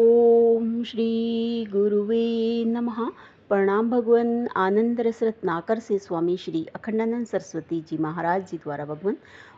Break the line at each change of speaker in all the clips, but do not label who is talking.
ओम श्री गुरुवे नमः। प्रणाम भगवन आनंद रस रत्नाकर से स्वामी श्री अखंडानंद सरस्वती जी महाराज जी द्वारा भगवन।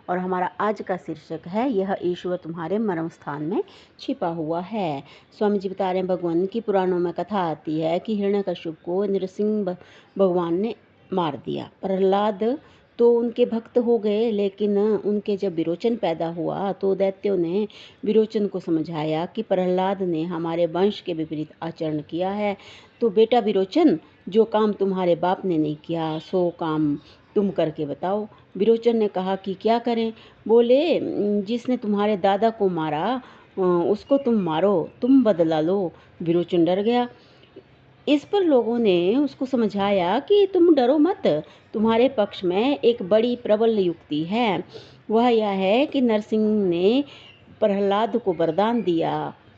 और हमारा आज का शीर्षक है, यह ईश्वर तुम्हारे मर्म स्थान में छिपा हुआ है। स्वामी जी बता रहे हैं भगवान की पुराणों में कथा आती है कि हिरण्यकश्यप को नृसिंह भगवान ने मार दिया। प्रहलाद तो उनके भक्त हो गए, लेकिन उनके जब विरोचन पैदा हुआ तो दैत्यों ने विरोचन को समझाया कि प्रहलाद ने हमारे वंश के विपरीत आचरण किया है, तो बेटा विरोचन, जो काम तुम्हारे बाप ने नहीं किया सो काम तुम करके बताओ। विरोचन ने कहा कि क्या करें। बोले, जिसने तुम्हारे दादा को मारा उसको तुम मारो, तुम बदला लो। विरोचन डर गया। इस पर लोगों ने उसको समझाया कि तुम डरो मत, तुम्हारे पक्ष में एक बड़ी प्रबल युक्ति है। वह यह है कि नरसिंह ने प्रहलाद को वरदान दिया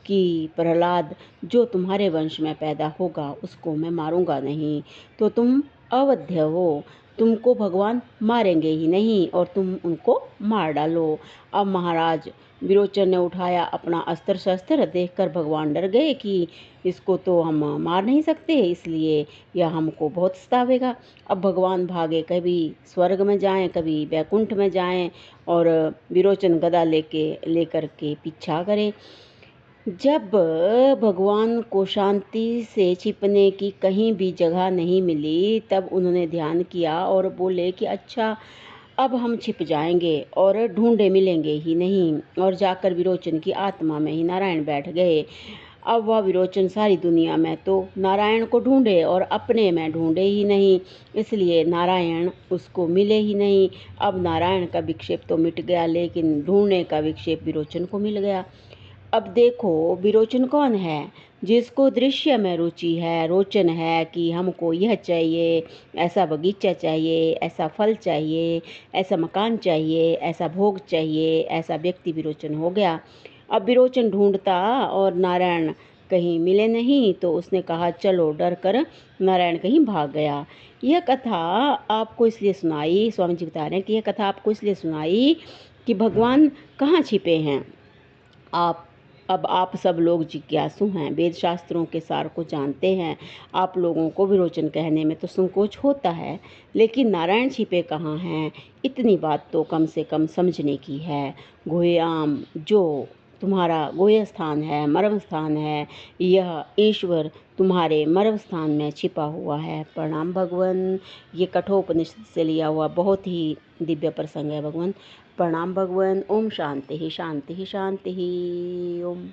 कि प्रहलाद, जो तुम्हारे वंश में पैदा होगा उसको मैं मारूंगा नहीं, तो तुम अवध्य हो, तुमको भगवान मारेंगे ही नहीं और तुम उनको मार डालो। अब महाराज विरोचन ने उठाया अपना अस्त्र शस्त्र, देखकर भगवान डर गए कि इसको तो हम मार नहीं सकते, इसलिए यह हमको बहुत सतावेगा। अब भगवान भागे, कभी स्वर्ग में जाएं, कभी वैकुंठ में जाएं, और विरोचन गदा लेकर के पीछा करें। जब भगवान को शांति से छिपने की कहीं भी जगह नहीं मिली, तब उन्होंने ध्यान किया और बोले कि अच्छा, अब हम छिप जाएंगे और ढूंढे मिलेंगे ही नहीं। और जाकर विरोचन की आत्मा में ही नारायण बैठ गए। अब वह विरोचन सारी दुनिया में तो नारायण को ढूंढे और अपने में ढूंढे ही नहीं, इसलिए नारायण उसको मिले ही नहीं। अब नारायण का विक्षेप तो मिट गया, लेकिन ढूंढने का विक्षेप विरोचन को मिल गया। अब देखो, विरोचन कौन है? जिसको दृश्य में रुचि है, रोचन है कि हमको यह चाहिए, ऐसा बगीचा चाहिए, ऐसा फल चाहिए, ऐसा मकान चाहिए, ऐसा भोग चाहिए, ऐसा व्यक्ति विरोचन हो गया। अब विरोचन ढूंढता और नारायण कहीं मिले नहीं, तो उसने कहा चलो, डर कर नारायण कहीं भाग गया। यह कथा आपको इसलिए सुनाई, स्वामी जी बता रहे हैं कि यह कथा आपको इसलिए सुनाई कि भगवान कहाँ छिपे हैं। आप सब लोग जिज्ञासु हैं, वेद शास्त्रों के सार को जानते हैं। आप लोगों को विरोचन कहने में तो संकोच होता है, लेकिन नारायण छिपे कहाँ हैं, इतनी बात तो कम से कम समझने की है। गुह्याम, जो तुम्हारा गुह्य स्थान है, मर्म स्थान है, यह ईश्वर तुम्हारे मर्म स्थान में छिपा हुआ है। प्रणाम भगवन। ये कठोपनिषद से लिया हुआ बहुत ही दिव्य प्रसंग है भगवन। प्रणाम भगवन। ओम शांति ही शांति ही शांति ही। ओम।